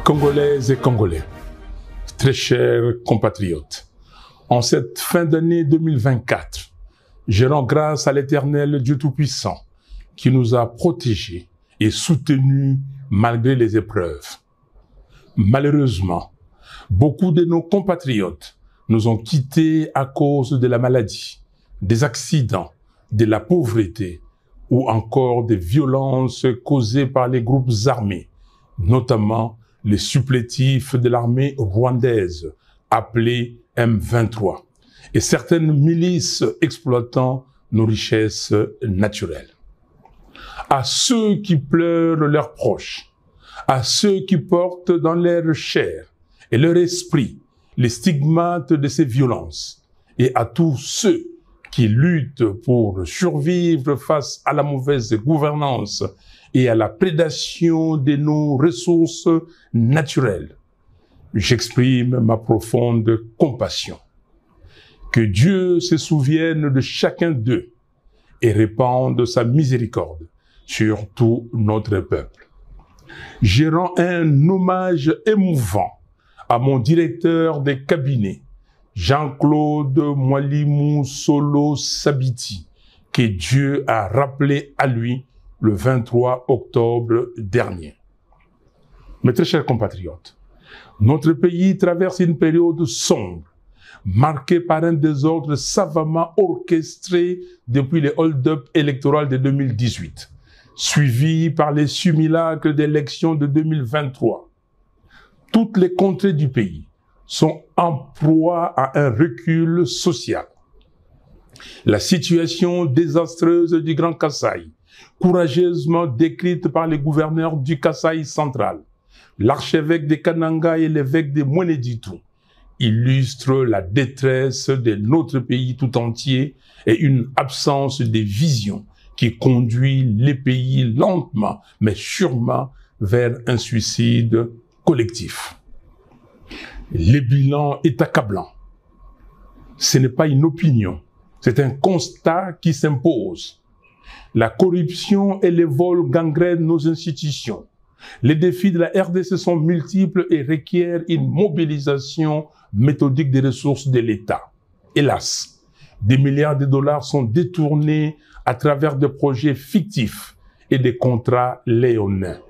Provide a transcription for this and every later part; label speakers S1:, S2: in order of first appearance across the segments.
S1: Congolaises et Congolais, très chers compatriotes, en cette fin d'année 2024, je rends grâce à l'Éternel Dieu Tout-Puissant qui nous a protégés et soutenus malgré les épreuves. Malheureusement, beaucoup de nos compatriotes nous ont quittés à cause de la maladie, des accidents, de la pauvreté ou encore des violences causées par les groupes armés, notamment les supplétifs de l'armée rwandaise, appelée M23, et certaines milices exploitant nos richesses naturelles. À ceux qui pleurent leurs proches, à ceux qui portent dans leur chair et leur esprit les stigmates de ces violences, et à tous ceux qui luttent pour survivre face à la mauvaise gouvernance et à la prédation de nos ressources naturelles, j'exprime ma profonde compassion. Que Dieu se souvienne de chacun d'eux et répande sa miséricorde sur tout notre peuple. Je rends un hommage émouvant à mon directeur de cabinet, Jean-Claude Mwalimou Solo Sabiti, que Dieu a rappelé à lui le 23 octobre dernier. Mes très chers compatriotes, notre pays traverse une période sombre, marquée par un désordre savamment orchestré depuis les hold-up électoraux de 2018, suivi par les simulacres d'élections de 2023. Toutes les contrées du pays sont en proie à un recul social. La situation désastreuse du Grand Kasaï, courageusement décrite par les gouverneurs du Kasaï central, l'archevêque de Kananga et l'évêque de Mweneditu, illustre la détresse de notre pays tout entier et une absence de vision qui conduit les pays lentement mais sûrement vers un suicide collectif. Le bilan est accablant. Ce n'est pas une opinion, c'est un constat qui s'impose. La corruption et les vols gangrènent nos institutions. Les défis de la RDC sont multiples et requièrent une mobilisation méthodique des ressources de l'État. Hélas, des milliards de dollars sont détournés à travers des projets fictifs et des contrats léonins.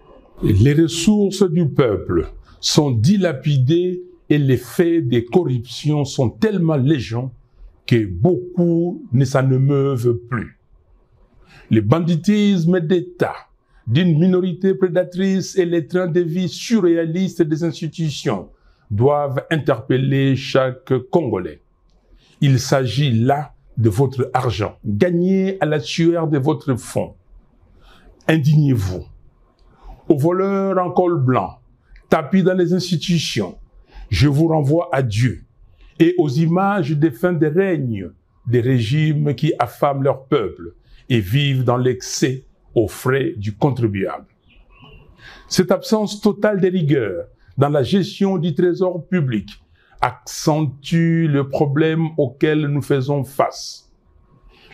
S1: Les ressources du peuple sont dilapidées et les faits de corruption sont tellement légion que beaucoup ne s'en émeuvent plus. Le banditisme d'État d'une minorité prédatrice et les trains de vie surréalistes des institutions doivent interpeller chaque Congolais. Il s'agit là de votre argent, gagné à la sueur de votre fonds. Indignez-vous. Aux voleurs en col blanc, tapis dans les institutions, je vous renvoie à Dieu et aux images des fins de règne des régimes qui affament leur peuple et vivent dans l'excès aux frais du contribuable. Cette absence totale de rigueur dans la gestion du trésor public accentue le problème auquel nous faisons face.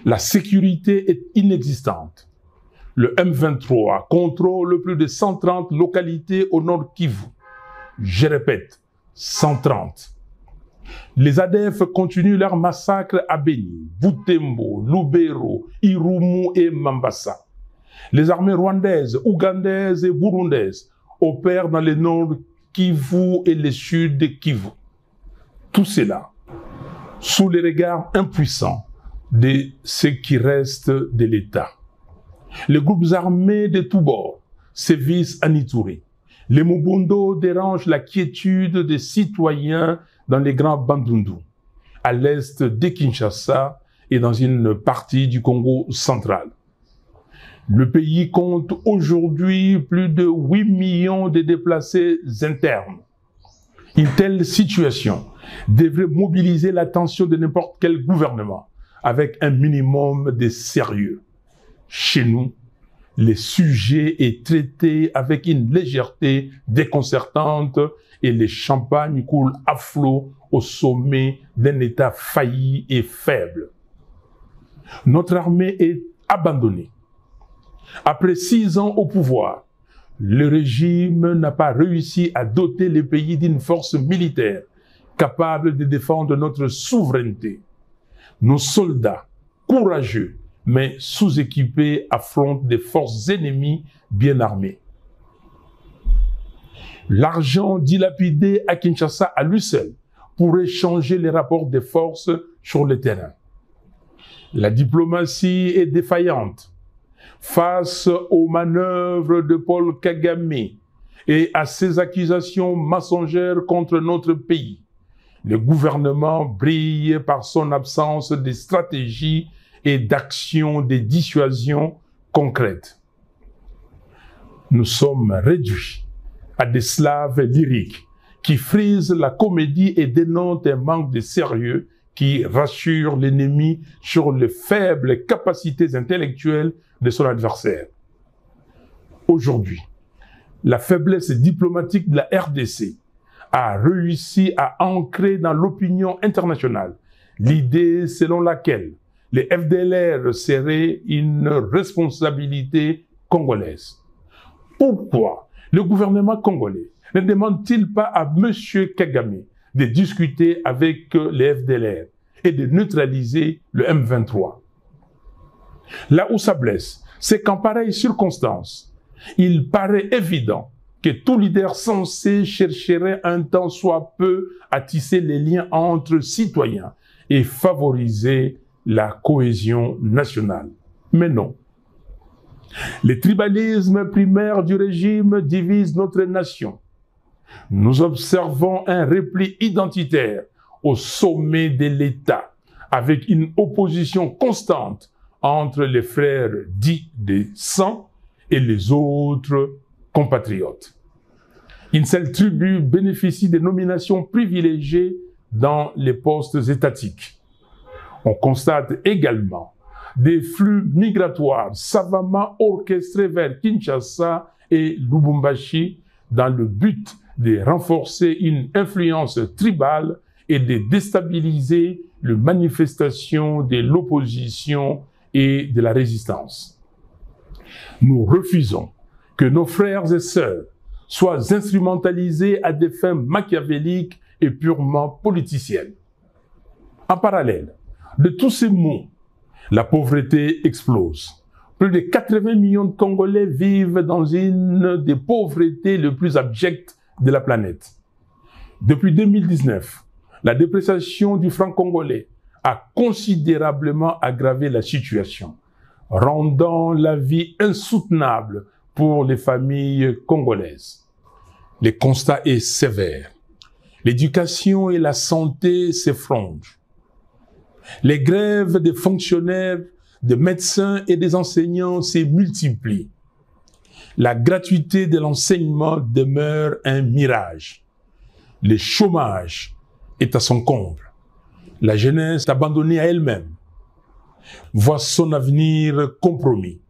S1: La sécurité est inexistante. Le M23 contrôle plus de 130 localités au nord Kivu. Je répète, 130. Les ADF continuent leur massacre à Beni, Butembo, Lubero, Irumu et Mambasa. Les armées rwandaises, ougandaises et burundaises opèrent dans le nord Kivu et le sud de Kivu. Tout cela sous les regards impuissants de ce qui reste de l'État. Les groupes armés de tous bords sévissent à Ituri. Les Mobundo dérangent la quiétude des citoyens dans les grands Bandundu, à l'est de Kinshasa et dans une partie du Congo central. Le pays compte aujourd'hui plus de 8 millions de déplacés internes. Une telle situation devrait mobiliser l'attention de n'importe quel gouvernement avec un minimum de sérieux. Chez nous, le sujet est traité avec une légèreté déconcertante et les champagnes coulent à flot au sommet d'un État failli et faible. Notre armée est abandonnée. Après 6 ans au pouvoir, le régime n'a pas réussi à doter les pays d'une force militaire capable de défendre notre souveraineté. Nos soldats, courageux, mais sous-équipés, affrontent des forces ennemies bien armées. L'argent dilapidé à Kinshasa à lui seul pourrait changer les rapports des forces sur le terrain. La diplomatie est défaillante face aux manœuvres de Paul Kagame et à ses accusations mensongères contre notre pays. Le gouvernement brille par son absence de stratégie et d'action de dissuasion concrète. Nous sommes réduits à des slaves lyriques qui frisent la comédie et dénotent un manque de sérieux qui rassure l'ennemi sur les faibles capacités intellectuelles de son adversaire. Aujourd'hui, la faiblesse diplomatique de la RDC a réussi à ancrer dans l'opinion internationale l'idée selon laquelle les FDLR seraient une responsabilité congolaise. Pourquoi le gouvernement congolais ne demande-t-il pas à M. Kagame de discuter avec les FDLR et de neutraliser le M23? Là où ça blesse, c'est qu'en pareille circonstance, il paraît évident que tout leader censé chercherait un tant soit peu à tisser les liens entre citoyens et favoriser la cohésion nationale. Mais non. Le tribalisme primaire du régime divise notre nation. Nous observons un repli identitaire au sommet de l'État, avec une opposition constante entre les frères dits de sang et les autres compatriotes. Une seule tribu bénéficie des nominations privilégiées dans les postes étatiques. On constate également des flux migratoires savamment orchestrés vers Kinshasa et Lubumbashi dans le but de renforcer une influence tribale et de déstabiliser les manifestations de l'opposition et de la résistance. Nous refusons que nos frères et sœurs soient instrumentalisés à des fins machiavéliques et purement politiciennes. En parallèle de tous ces maux, la pauvreté explose. Plus de 80 millions de Congolais vivent dans une des pauvretés les plus abjectes de la planète. Depuis 2019, la dépréciation du franc congolais a considérablement aggravé la situation, rendant la vie insoutenable pour les familles congolaises. Le constat est sévère. L'éducation et la santé s'effondrent. Les grèves des fonctionnaires, des médecins et des enseignants se multiplient. La gratuité de l'enseignement demeure un mirage. Le chômage est à son comble. La jeunesse abandonnée à elle-même voit son avenir compromis.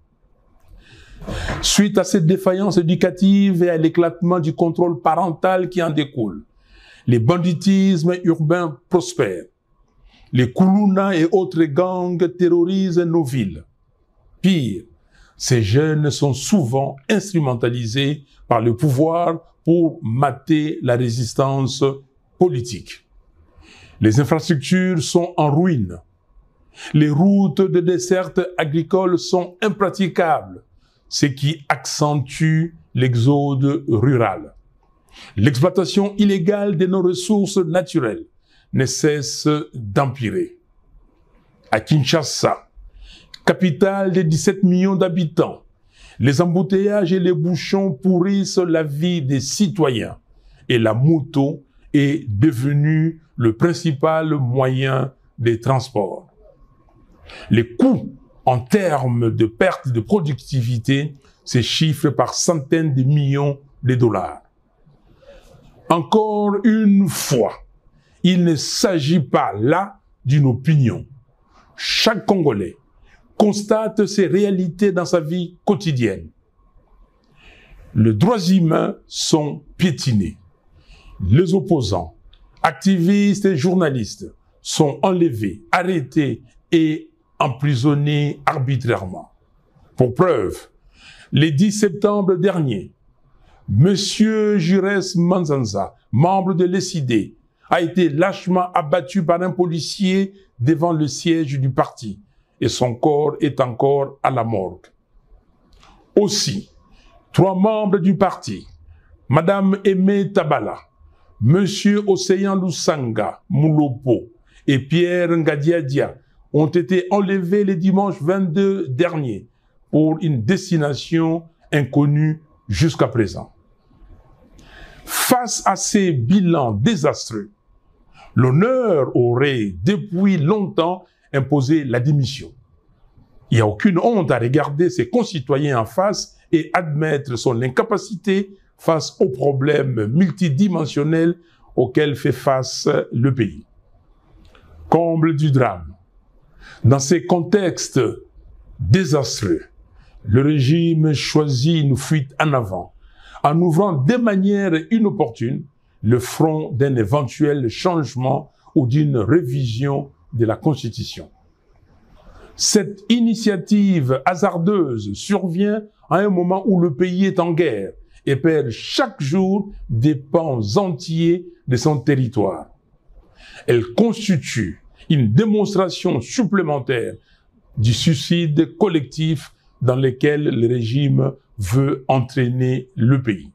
S1: Suite à cette défaillance éducative et à l'éclatement du contrôle parental qui en découle, les banditismes urbains prospèrent. Les Kuluna et autres gangs terrorisent nos villes. Pire, ces jeunes sont souvent instrumentalisés par le pouvoir pour mater la résistance politique. Les infrastructures sont en ruine. Les routes de desserte agricole sont impraticables, ce qui accentue l'exode rural. L'exploitation illégale de nos ressources naturelles ne cesse d'empirer. À Kinshasa, capitale de 17 millions d'habitants, les embouteillages et les bouchons pourrissent la vie des citoyens et la moto est devenue le principal moyen de transport. Les coûts en termes de perte de productivité se chiffrent par centaines de millions de dollars. Encore une fois, il ne s'agit pas là d'une opinion. Chaque Congolais constate ces réalités dans sa vie quotidienne. Les droits humains sont piétinés. Les opposants, activistes et journalistes sont enlevés, arrêtés et emprisonnés arbitrairement. Pour preuve, le 10 septembre dernier, Monsieur Jures Manzanza, membre de l'ESID, a été lâchement abattu par un policier devant le siège du parti et son corps est encore à la morgue. Aussi, 3 membres du parti, Madame Aimé Tabala, Monsieur Océan Lusanga Moulopo et Pierre Ngadiadia ont été enlevés le dimanche 22 dernier pour une destination inconnue jusqu'à présent. Face à ces bilans désastreux, l'honneur aurait depuis longtemps imposé la démission. Il n'y a aucune honte à regarder ses concitoyens en face et admettre son incapacité face aux problèmes multidimensionnels auxquels fait face le pays. Comble du drame. Dans ces contextes désastreux, le régime choisit une fuite en avant, en ouvrant de manière inopportune le front d'un éventuel changement ou d'une révision de la Constitution. Cette initiative hasardeuse survient à un moment où le pays est en guerre et perd chaque jour des pans entiers de son territoire. Elle constitue une démonstration supplémentaire du suicide collectif dans lequel le régime veut entraîner le pays.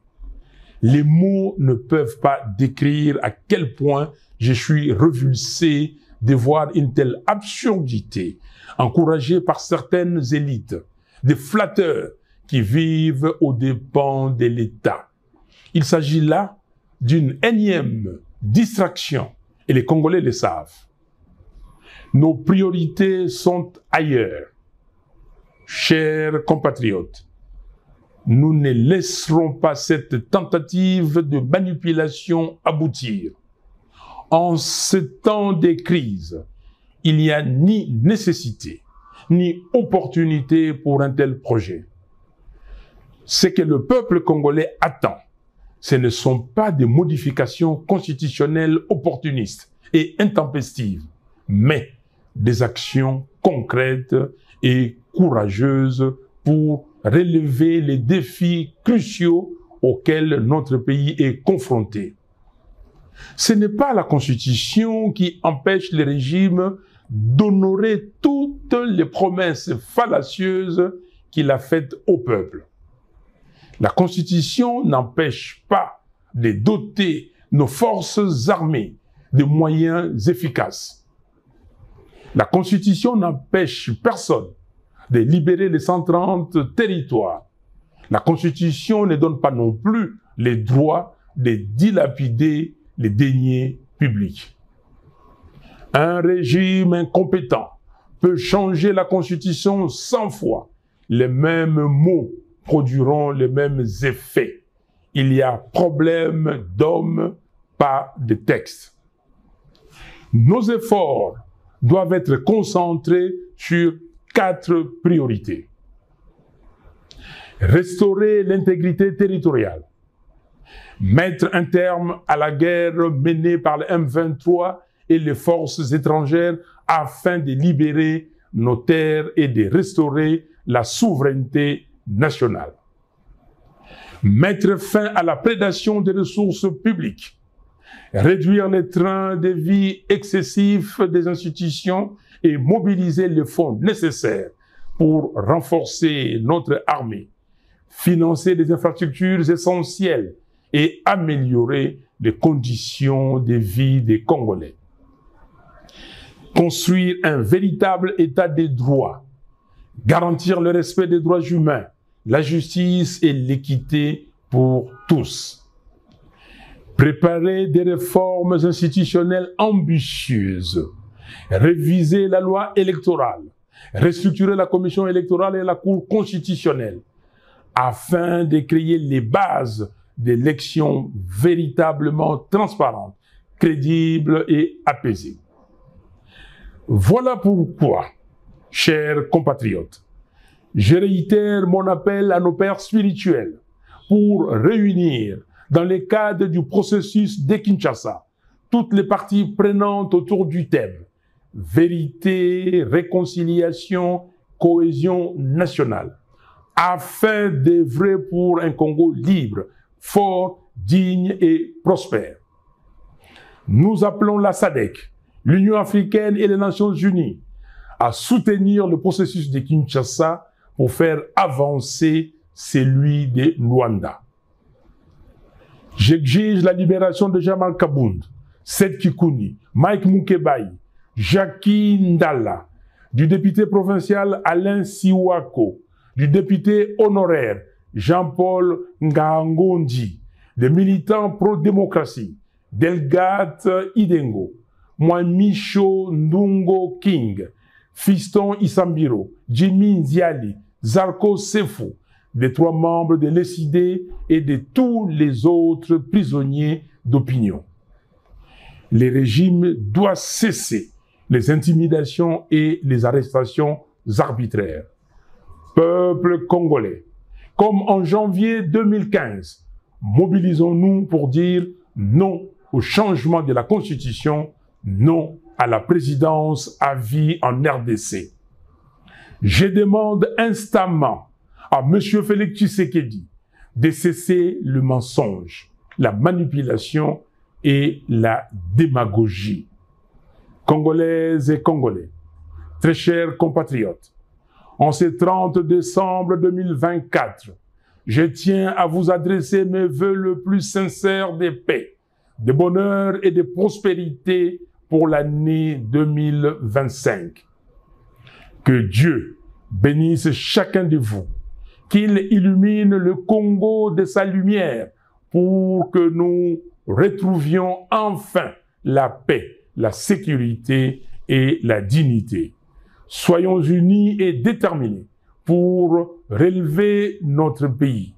S1: Les mots ne peuvent pas décrire à quel point je suis révulsé de voir une telle absurdité encouragée par certaines élites, des flatteurs qui vivent aux dépens de l'État. Il s'agit là d'une énième distraction et les Congolais le savent. Nos priorités sont ailleurs. Chers compatriotes, nous ne laisserons pas cette tentative de manipulation aboutir. En ce temps de crise, il n'y a ni nécessité, ni opportunité pour un tel projet. Ce que le peuple congolais attend, ce ne sont pas des modifications constitutionnelles opportunistes et intempestives, mais des actions concrètes et courageuses pour relever les défis cruciaux auxquels notre pays est confronté. Ce n'est pas la Constitution qui empêche le régime d'honorer toutes les promesses fallacieuses qu'il a faites au peuple. La Constitution n'empêche pas de doter nos forces armées de moyens efficaces. La Constitution n'empêche personne de libérer les 130 territoires. La Constitution ne donne pas non plus les droits de dilapider les deniers publics. Un régime incompétent peut changer la Constitution 100 fois. Les mêmes mots produiront les mêmes effets. Il y a problème d'hommes, pas de texte. Nos efforts doivent être concentrés sur 4 priorités. Restaurer l'intégrité territoriale. Mettre un terme à la guerre menée par le M23 et les forces étrangères afin de libérer nos terres et de restaurer la souveraineté nationale. Mettre fin à la prédation des ressources publiques. Réduire les trains de vie excessifs des institutions et mobiliser les fonds nécessaires pour renforcer notre armée, financer des infrastructures essentielles et améliorer les conditions de vie des Congolais. Construire un véritable état de droit, garantir le respect des droits humains, la justice et l'équité pour tous. Préparer des réformes institutionnelles ambitieuses, réviser la loi électorale, restructurer la commission électorale et la Cour constitutionnelle, afin de créer les bases d'élections véritablement transparentes, crédibles et apaisées. Voilà pourquoi, chers compatriotes, je réitère mon appel à nos pères spirituels pour réunir, dans le cadre du processus de Kinshasa, toutes les parties prenantes autour du thème « Vérité, réconciliation, cohésion nationale » afin d'œuvrer pour un Congo libre, fort, digne et prospère. Nous appelons la SADC, l'Union africaine et les Nations unies à soutenir le processus de Kinshasa pour faire avancer celui de Luanda. J'exige la libération de Jamal Kabound, Seth Kikuni, Mike Mukebai, Jackie Ndala, du député provincial Alain Siwako, du député honoraire Jean-Paul Ngangondi, des militants pro-démocratie, Delgate Idengo, Mwamicho Ndungo King, Fiston Isambiro, Jimmy Nziali, Zarko Sefo, des 3 membres de l'ESID et de tous les autres prisonniers d'opinion. Le régime doit cesser les intimidations et les arrestations arbitraires. Peuple congolais, comme en janvier 2015, mobilisons-nous pour dire non au changement de la Constitution, non à la présidence à vie en RDC. Je demande instamment à M. Félix Tshisekedi de cesser le mensonge, la manipulation et la démagogie. Congolaises et Congolais, très chers compatriotes, en ce 30 décembre 2024, je tiens à vous adresser mes vœux le plus sincères de paix, de bonheur et de prospérité pour l'année 2025. Que Dieu bénisse chacun de vous, qu'il illumine le Congo de sa lumière pour que nous retrouvions enfin la paix, la sécurité et la dignité. Soyons unis et déterminés pour relever notre pays.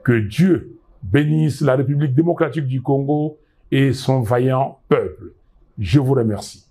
S1: Que Dieu bénisse la République démocratique du Congo et son vaillant peuple. Je vous remercie.